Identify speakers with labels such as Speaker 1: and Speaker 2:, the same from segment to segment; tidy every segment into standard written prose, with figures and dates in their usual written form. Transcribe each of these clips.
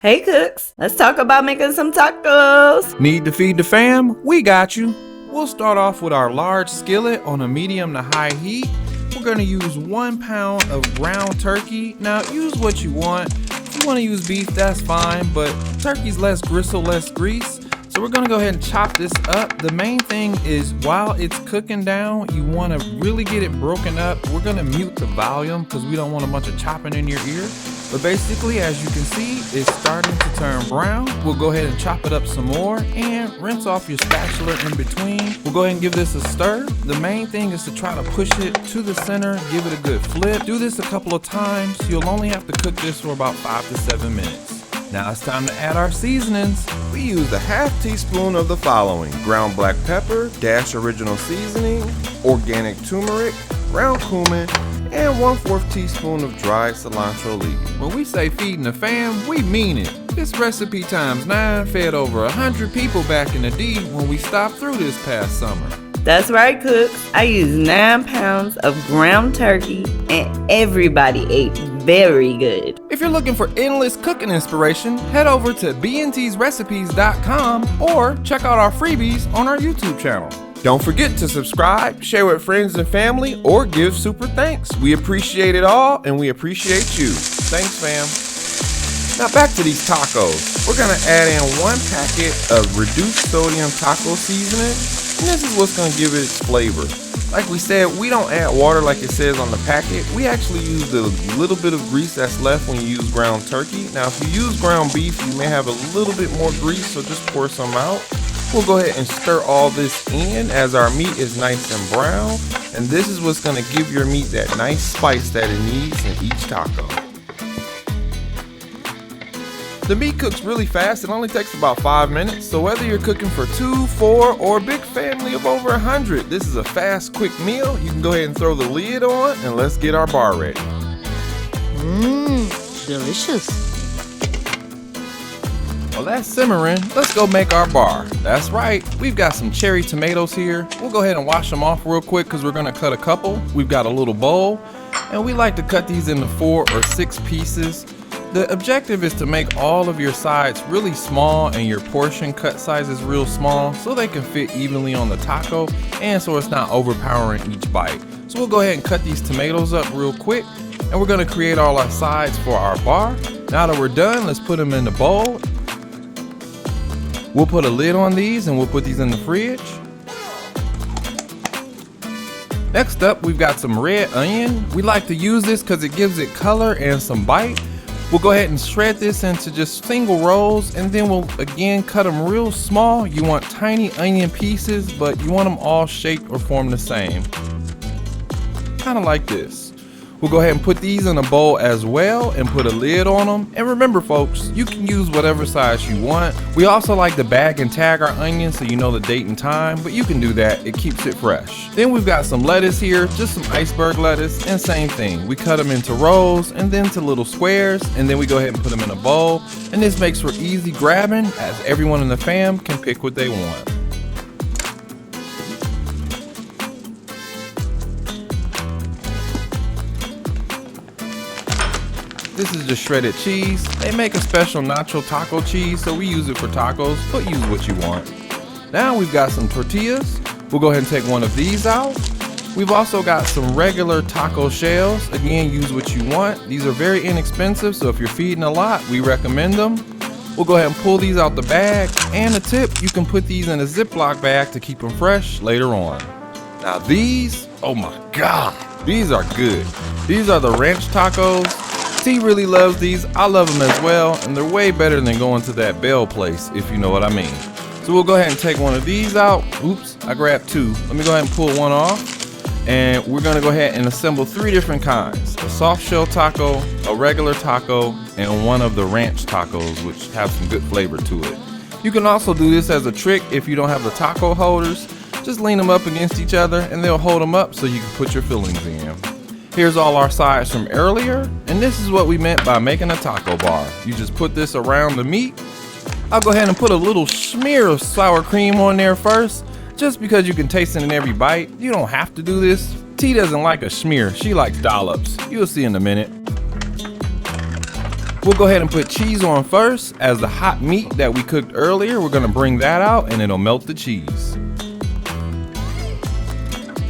Speaker 1: Hey cooks, let's talk about making some tacos.
Speaker 2: Need to feed the fam? We got you. We'll start off with our large skillet on a medium to high heat. We're gonna use 1 pound of ground turkey. Now use what you want. If you wanna use beef, that's fine, but turkey's less gristle, less grease. So we're gonna go ahead and chop this up. The main thing is while it's cooking down, you wanna really get it broken up. We're gonna mute the volume because we don't want a bunch of chopping in your ear. But basically, as you can see, it's starting to turn brown. We'll go ahead and chop it up some more and rinse off your spatula in between. We'll go ahead and give this a stir. The main thing is to try to push it to the center, give it a good flip. Do this a couple of times. You'll only have to cook this for about 5 to 7 minutes. Now it's time to add our seasonings.
Speaker 3: We used a half teaspoon of the following: ground black pepper, dash original seasoning, organic turmeric, ground cumin, and 1/4 teaspoon of dried cilantro leaves.
Speaker 2: When we say feeding the fam, we mean it. This recipe times 9 fed over 100 people back in the D when we stopped through this past summer.
Speaker 1: That's right, cooks. I used 9 pounds of ground turkey and everybody ate very good.
Speaker 2: If you're looking for endless cooking inspiration, head over to bntsrecipes.com or check out our freebies on our YouTube channel.
Speaker 3: Don't forget to subscribe, share with friends and family, or give super thanks. We appreciate it all, and we appreciate you. Thanks, fam. Now back to these tacos. We're gonna add in 1 packet of reduced sodium taco seasoning, and this is what's gonna give it its flavor. Like we said, we don't add water like it says on the packet. We actually use the little bit of grease that's left when you use ground turkey. Now, if you use ground beef, you may have a little bit more grease, so just pour some out. We'll go ahead and stir all this in as our meat is nice and brown. And this is what's gonna give your meat that nice spice that it needs in each taco. The meat cooks really fast. It only takes about 5 minutes. So whether you're cooking for 2, 4, or a big family of over 100, this is a fast, quick meal. You can go ahead and throw the lid on and let's get our bar ready.
Speaker 1: Delicious.
Speaker 2: While that's simmering, let's go make our bar. That's right, we've got some cherry tomatoes here. We'll go ahead and wash them off real quick because we're gonna cut a couple. We've got a little bowl, and we like to cut these into 4 or 6 pieces. The objective is to make all of your sides really small and your portion cut sizes real small so they can fit evenly on the taco and so it's not overpowering each bite. So we'll go ahead and cut these tomatoes up real quick, and we're gonna create all our sides for our bar. Now that we're done, let's put them in the bowl. We'll put a lid on these and we'll put these in the fridge. Next up, we've got some red onion. We like to use this because it gives it color and some bite. We'll go ahead and shred this into just single rolls, and then we'll again cut them real small. You want tiny onion pieces, but you want them all shaped or formed the same. Kind of like this. We'll go ahead and put these in a bowl as well and put a lid on them. And remember folks, you can use whatever size you want. We also like to bag and tag our onions so you know the date and time, but you can do that, it keeps it fresh. Then we've got some lettuce here, just some iceberg lettuce, and same thing. We cut them into rolls and then to little squares, and then we go ahead and put them in a bowl. And this makes for easy grabbing as everyone in the fam can pick what they want. This is just shredded cheese. They make a special nacho taco cheese, so we use it for tacos, but use what you want. Now we've got some tortillas. We'll go ahead and take one of these out. We've also got some regular taco shells. Again, use what you want. These are very inexpensive, so if you're feeding a lot, we recommend them. We'll go ahead and pull these out the bag. And a tip, you can put these in a Ziploc bag to keep them fresh later on. Now these, oh my God, these are good. These are the ranch tacos. T really loves these, I love them as well, and they're way better than going to that Bell place, if you know what I mean. So we'll go ahead and take one of these out. Oops, I grabbed 2. Let me go ahead and pull one off. And we're gonna go ahead and assemble 3 different kinds. A soft shell taco, a regular taco, and one of the ranch tacos, which have some good flavor to it. You can also do this as a trick if you don't have the taco holders. Just lean them up against each other and they'll hold them up so you can put your fillings in. Here's all our sides from earlier, and this is what we meant by making a taco bar. You just put this around the meat. I'll go ahead and put a little smear of sour cream on there first, just because you can taste it in every bite. You don't have to do this. T doesn't like a smear, she likes dollops. You'll see in a minute. We'll go ahead and put cheese on first, as the hot meat that we cooked earlier, we're gonna bring that out and it'll melt the cheese.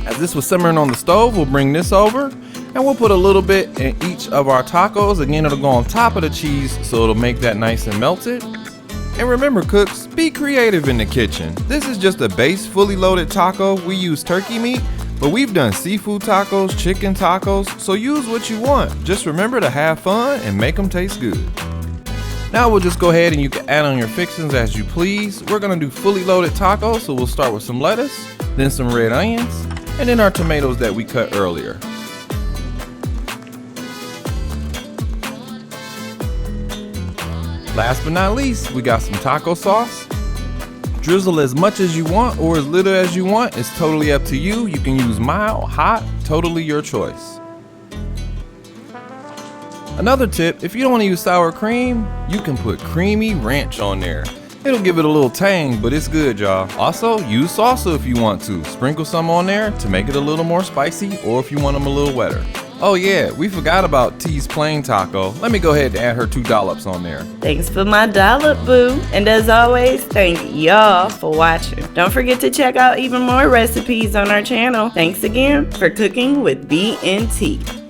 Speaker 2: As this was simmering on the stove, we'll bring this over and we'll put a little bit in each of our tacos. Again, it'll go on top of the cheese so it'll make that nice and melted. And remember, cooks, be creative in the kitchen. This is just a base fully loaded taco. We use turkey meat, but we've done seafood tacos, chicken tacos, so use what you want. Just remember to have fun and make them taste good. Now we'll just go ahead and you can add on your fixings as you please. We're gonna do fully loaded tacos, so we'll start with some lettuce, then some red onions, and then our tomatoes that we cut earlier. Last but not least, we got some taco sauce. Drizzle as much as you want or as little as you want. It's totally up to you. You can use mild, hot, totally your choice. Another tip, if you don't want to use sour cream, you can put creamy ranch on there. It'll give it a little tang, but it's good, y'all. Also, use salsa if you want to. Sprinkle some on there to make it a little more spicy, or if you want them a little wetter. Oh yeah, we forgot about T's plain taco. Let me go ahead and add her 2 dollops on there.
Speaker 1: Thanks for my dollop, boo. And as always, thank y'all for watching. Don't forget to check out even more recipes on our channel. Thanks again for cooking with B&T.